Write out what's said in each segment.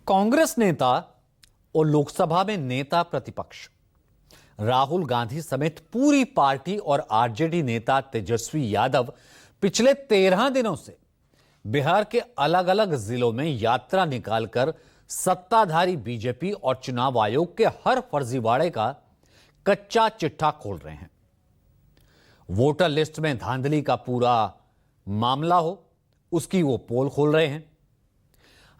कांग्रेस नेता और लोकसभा में नेता प्रतिपक्ष राहुल गांधी समेत पूरी पार्टी और आरजेडी नेता तेजस्वी यादव पिछले 13 दिनों से बिहार के अलग अलग जिलों में यात्रा निकालकर सत्ताधारी बीजेपी और चुनाव आयोग के हर फर्जीवाड़े का कच्चा चिट्ठा खोल रहे हैं। वोटर लिस्ट में धांधली का पूरा मामला हो, उसकी वो पोल खोल रहे हैं।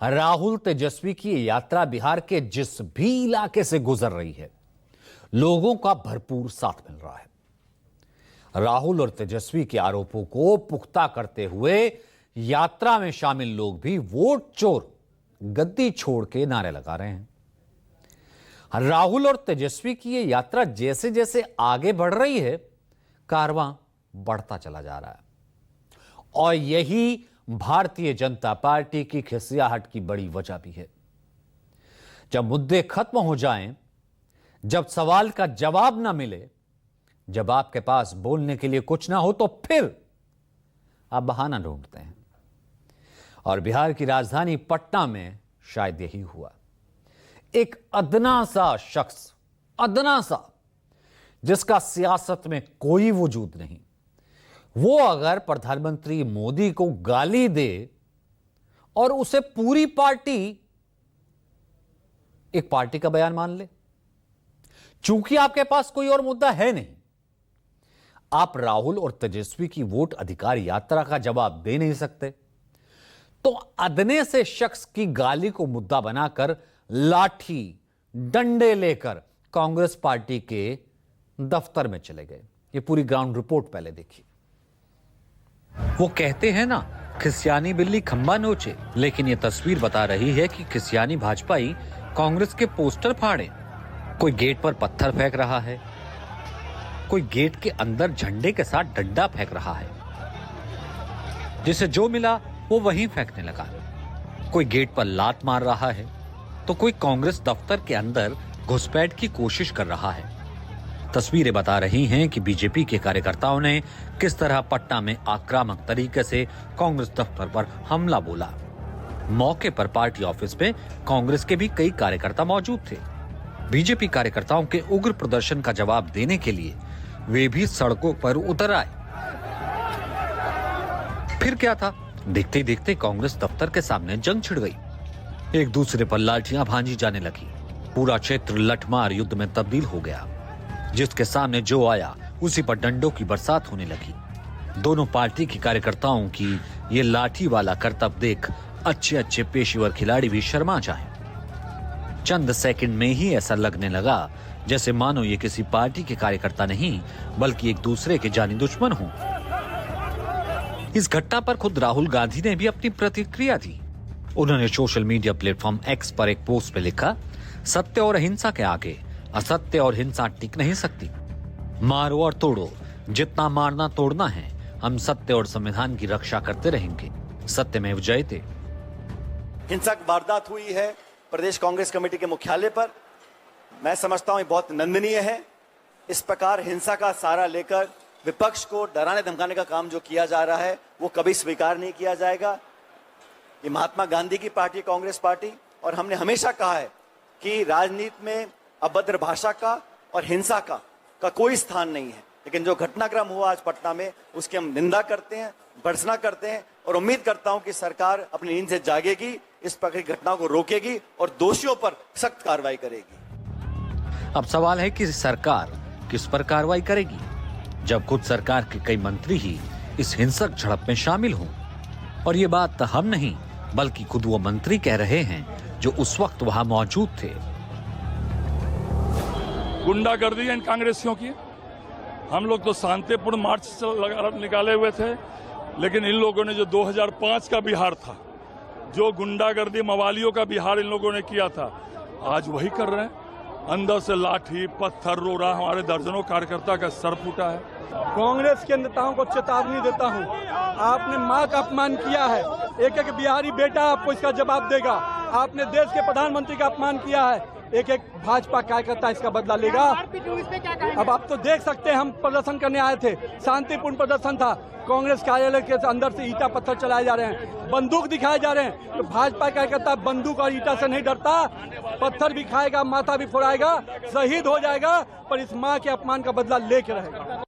राहुल तेजस्वी की ये यात्रा बिहार के जिस भी इलाके से गुजर रही है, लोगों का भरपूर साथ मिल रहा है। राहुल और तेजस्वी के आरोपों को पुख्ता करते हुए यात्रा में शामिल लोग भी वोट चोर, गद्दी छोड़ के नारे लगा रहे हैं। राहुल और तेजस्वी की ये यात्रा जैसे जैसे आगे बढ़ रही है, कारवां बढ़ता चला जा रहा है और यही भारतीय जनता पार्टी की खिसियाहट की बड़ी वजह भी है। जब मुद्दे खत्म हो जाएं, जब सवाल का जवाब ना मिले, जब आपके पास बोलने के लिए कुछ ना हो, तो फिर आप बहाना ढूंढते हैं। और बिहार की राजधानी पटना में शायद यही हुआ। एक अदना सा शख्स, अदना सा, जिसका सियासत में कोई वजूद नहीं, वो अगर प्रधानमंत्री मोदी को गाली दे और उसे पूरी पार्टी एक पार्टी का बयान मान ले, चूंकि आपके पास कोई और मुद्दा है नहीं, आप राहुल और तेजस्वी की वोट अधिकार यात्रा का जवाब दे नहीं सकते, तो अदने से शख्स की गाली को मुद्दा बनाकर लाठी डंडे लेकर कांग्रेस पार्टी के दफ्तर में चले गए। ये पूरी ग्राउंड रिपोर्ट पहले देखिए। वो कहते हैं ना, खिसियानी बिल्ली खंबा नोचे, लेकिन ये तस्वीर बता रही है कि खिसियानी भाजपाई कांग्रेस के पोस्टर फाड़े। कोई गेट पर पत्थर फेंक रहा है, कोई गेट के अंदर झंडे के साथ डंडा फेंक रहा है, जिसे जो मिला वो वहीं फेंकने लगा। कोई गेट पर लात मार रहा है, तो कोई कांग्रेस दफ्तर के अंदर घुसपैठ की कोशिश कर रहा है। तस्वीरें बता रही हैं कि बीजेपी के कार्यकर्ताओं ने किस तरह पटना में आक्रामक तरीके से कांग्रेस दफ्तर पर हमला बोला। मौके पर पार्टी ऑफिस में कांग्रेस के भी कई कार्यकर्ता मौजूद थे। बीजेपी कार्यकर्ताओं के उग्र प्रदर्शन का जवाब देने के लिए वे भी सड़कों पर उतर आए। फिर क्या था, देखते देखते कांग्रेस दफ्तर के सामने जंग छिड़ गई। एक दूसरे पर लाठियां भांजी जाने लगी। पूरा क्षेत्र लठमार युद्ध में तब्दील हो गया। जिसके सामने जो आया उसी पर डंडों की बरसात होने लगी। दोनों पार्टी के कार्यकर्ताओं की ये लाठी वाला करतब देख अच्छे अच्छे पेशेवर खिलाड़ी भी शर्मा जाएं। चंद सेकंड में ही ऐसा लगने लगा जैसे मानो ये किसी पार्टी के कार्यकर्ता नहीं, बल्कि एक दूसरे के जानी दुश्मन हों। इस घटना पर खुद राहुल गांधी ने भी अपनी प्रतिक्रिया दी। उन्होंने सोशल मीडिया प्लेटफॉर्म एक्स पर एक पोस्ट पे लिखा, सत्य और अहिंसा के आगे असत्य और हिंसा टिक नहीं सकती। मारो और तोड़ो, जितना मारना तोड़ना है, हम सत्य और संविधान की रक्षा करते रहेंगे। सत्यमेव जयते। हिंसक वारदात हुई है प्रदेश कांग्रेस कमेटी के मुख्यालय पर। मैं समझता हूं ये बहुत निंदनीय है। इस प्रकार हिंसा का सहारा लेकर विपक्ष को डराने धमकाने का काम जो किया जा रहा है, वो कभी स्वीकार नहीं किया जाएगा। ये महात्मा गांधी की पार्टी कांग्रेस पार्टी, और हमने हमेशा कहा है कि राजनीति में अभद्र भाषा का और हिंसा का कोई स्थान नहीं है। लेकिन जो घटनाक्रम हुआ आज पटना में, उसकी हम निंदा करते हैं, भर्त्सना करते हैं और उम्मीद करता हूं कि सरकार अपनी नींद से जागेगी, इस प्रकार की घटनाओं को रोकेगी और दोषियों पर सख्त कार्रवाई करेगी। अब सवाल है कि सरकार किस पर कार्रवाई करेगी, जब खुद सरकार के कई मंत्री ही इस हिंसक झड़प में शामिल हों। और ये बात हम नहीं, बल्कि खुद वो मंत्री कह रहे हैं जो उस वक्त वहां मौजूद थे। गुंडागर्दी है इन कांग्रेसियों की। हम लोग तो शांतिपूर्ण मार्च निकाले हुए थे, लेकिन इन लोगों ने जो 2005 का बिहार था, जो गुंडागर्दी मवालियों का बिहार इन लोगों ने किया था, आज वही कर रहे हैं। अंदर से लाठी पत्थर रो रहा, हमारे दर्जनों कार्यकर्ता का सर फूटा है। कांग्रेस के नेताओं को चेतावनी देता हूं, आपने मां का अपमान किया है, एक एक बिहारी बेटा आपको इसका जवाब देगा। आपने देश के प्रधानमंत्री का अपमान किया है, एक एक भाजपा कार्यकर्ता इसका बदला लेगा। अब आप तो देख सकते हैं, हम प्रदर्शन करने आए थे, शांतिपूर्ण प्रदर्शन था। कांग्रेस कार्यालय के अंदर से ईटा पत्थर चलाए जा रहे हैं, बंदूक दिखाए जा रहे हैं। तो भाजपा कार्यकर्ता बंदूक और ईटा से नहीं डरता, पत्थर भी खाएगा, माथा भी फोड़ाएगा, शहीद हो जाएगा, पर इस मां के अपमान का बदला लेके रहेगा।